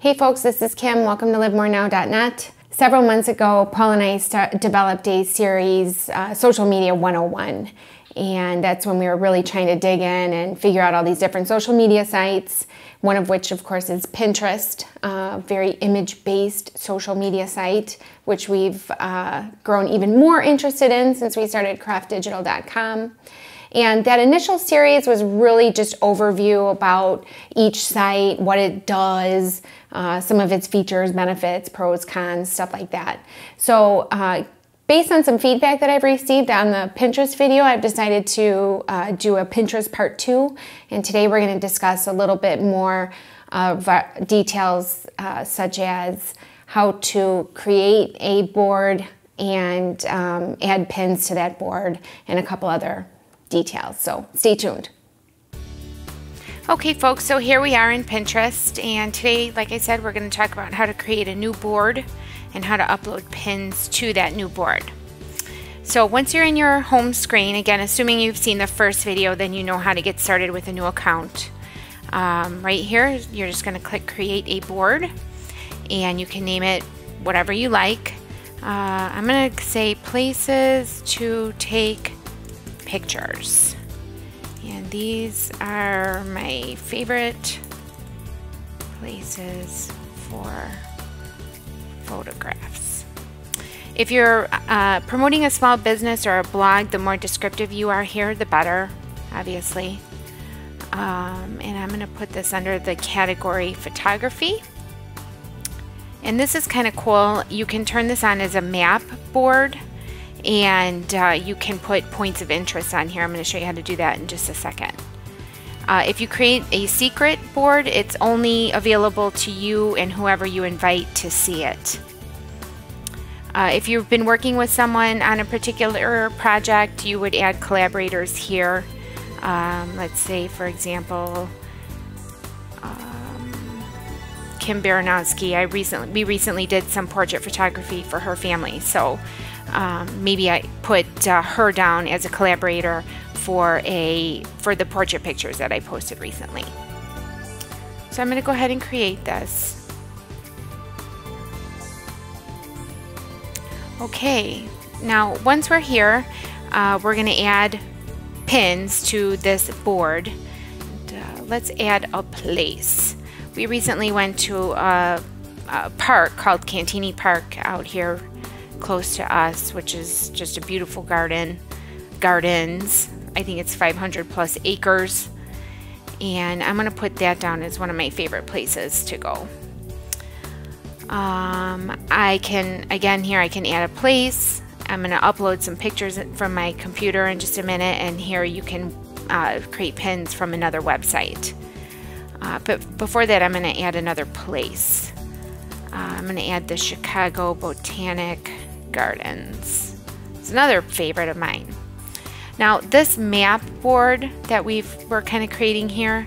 Hey folks, this is Kim. Welcome to livemorenow.net. Several months ago, Paul and I developed a series, Social Media 101. And that's when we were really trying to dig in and figure out all these different social media sites, one of which, of course, is Pinterest, a very image-based social media site, which we've grown even more interested in since we started craftdigital.com. And that initial series was really just overview about each site, what it does, some of its features, benefits, pros, cons, stuff like that. So based on some feedback that I've received on the Pinterest video, I've decided to do a Pinterest part 2. And today we're going to discuss a little bit more of details such as how to create a board and add pins to that board and a couple other details. So stay tuned. Okay folks, so here we are in Pinterest, and today, like I said, we're going to talk about how to create a new board and how to upload pins to that new board. So once you're in your home screen, again, assuming you've seen the first video, then you know how to get started with a new account. Right here, you're just going to click create a board, and you can name it whatever you like. I'm going to say places to take pictures, and these are my favorite places for photographs. If you're promoting a small business or a blog, the more descriptive you are here, the better, obviously. And I'm going to put this under the category photography. And this is kind of cool. You can turn this on as a map board, and you can put points of interest on here. I'm going to show you how to do that in just a second. If you create a secret board, it's only available to you and whoever you invite to see it. If you've been working with someone on a particular project, you would add collaborators here. Let's say, for example, Kim Baranowski. We recently did some portrait photography for her family, so maybe I put her down as a collaborator for the portrait pictures that I posted recently. So I'm going to go ahead and create this. Okay, now once we're here, we're going to add pins to this board. And, let's add a place. We recently went to a park called Cantini Park out here close to us, which is just a beautiful gardens. I think it's 500 plus acres, and I'm going to put that down as one of my favorite places to go. I can add a place. I'm going to upload some pictures from my computer in just a minute, and here you can create pins from another website. But before that, I'm going to add another place. I'm going to add the Chicago Botanic Gardens. It's another favorite of mine. Now, this map board that we're kind of creating here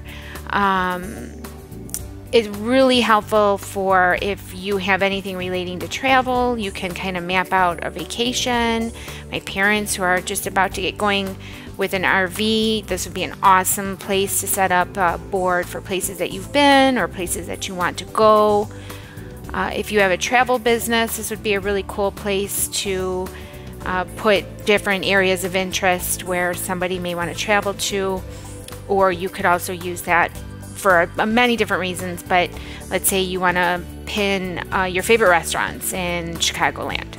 is really helpful for if you have anything relating to travel. You can kind of map out a vacation. My parents who are just about to get going with an RV, this would be an awesome place to set up a board for places that you've been or places that you want to go. If you have a travel business, this would be a really cool place to put different areas of interest where somebody may want to travel to, or you could also use that for many different reasons. But let's say you want to pin your favorite restaurants in Chicagoland.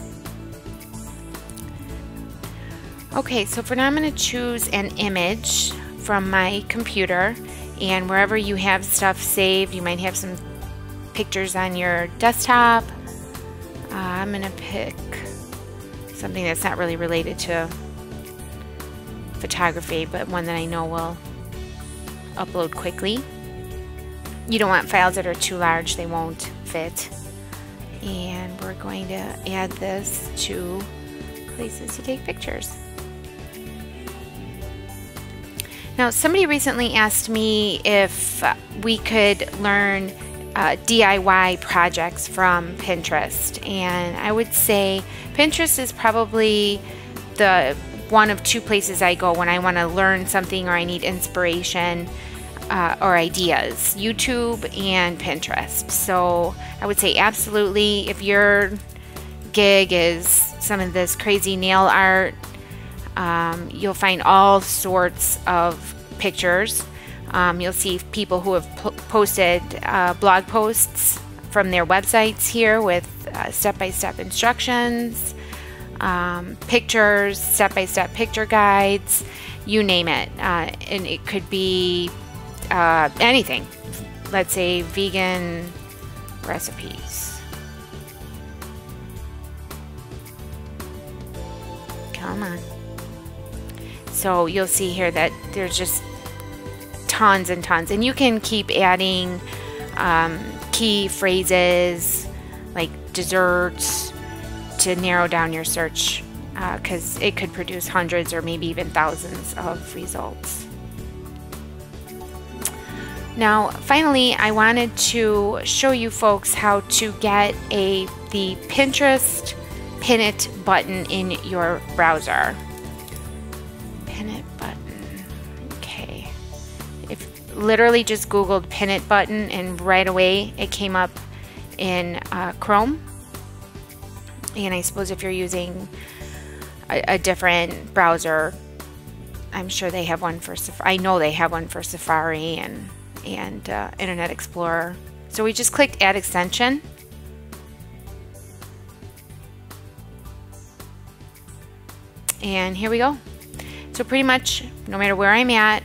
Okay, so for now I'm going to choose an image from my computer, and wherever you have stuff saved, you might have some pictures on your desktop. I'm going to pick something that's not really related to photography, but one that I know will upload quickly. You don't want files that are too large, they won't fit. And we're going to add this to places to take pictures. Now, somebody recently asked me if we could learn DIY projects from Pinterest, and I would say Pinterest is probably the one of two places I go when I want to learn something or I need inspiration. or ideas, YouTube and Pinterest. So I would say absolutely, if your gig is some of this crazy nail art, you'll find all sorts of pictures. You'll see people who have posted blog posts from their websites here with step-by-step instructions, pictures, step-by-step picture guides, you name it. And it could be anything. Let's say vegan recipes. Come on. So you'll see here that there's just tons and tons, and you can keep adding key phrases like desserts to narrow down your search, because it could produce hundreds or maybe even thousands of results. Now, finally, I wanted to show you folks how to get the Pinterest Pin It button in your browser. Pin It button. Okay. If literally just Googled Pin It button, and right away it came up in Chrome. And I suppose if you're using a different browser, I'm sure they have one for Safari. I know they have one for Safari and Internet Explorer. So we just clicked Add Extension. And here we go. So pretty much no matter where I'm at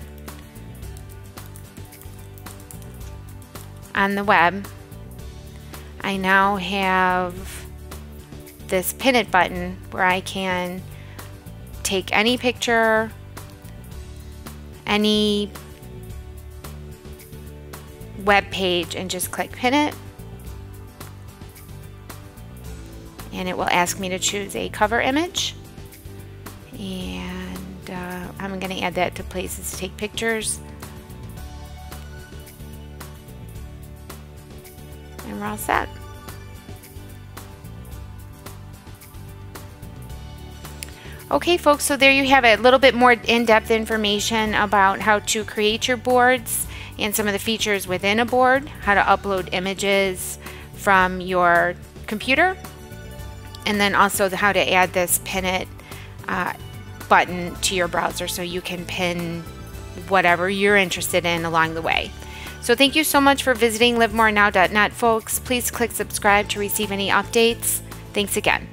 on the web, I now have this Pin It button where I can take any picture, any web page, and just click Pin It, and it will ask me to choose a cover image, and I'm going to add that to places to take pictures, and we're all set. Okay folks, so there you have it, a little bit more in-depth information about how to create your boards and some of the features within a board, how to upload images from your computer, and then also how to add this Pin It button to your browser so you can pin whatever you're interested in along the way. So thank you so much for visiting livemorenow.net, folks. Please click subscribe to receive any updates. Thanks again.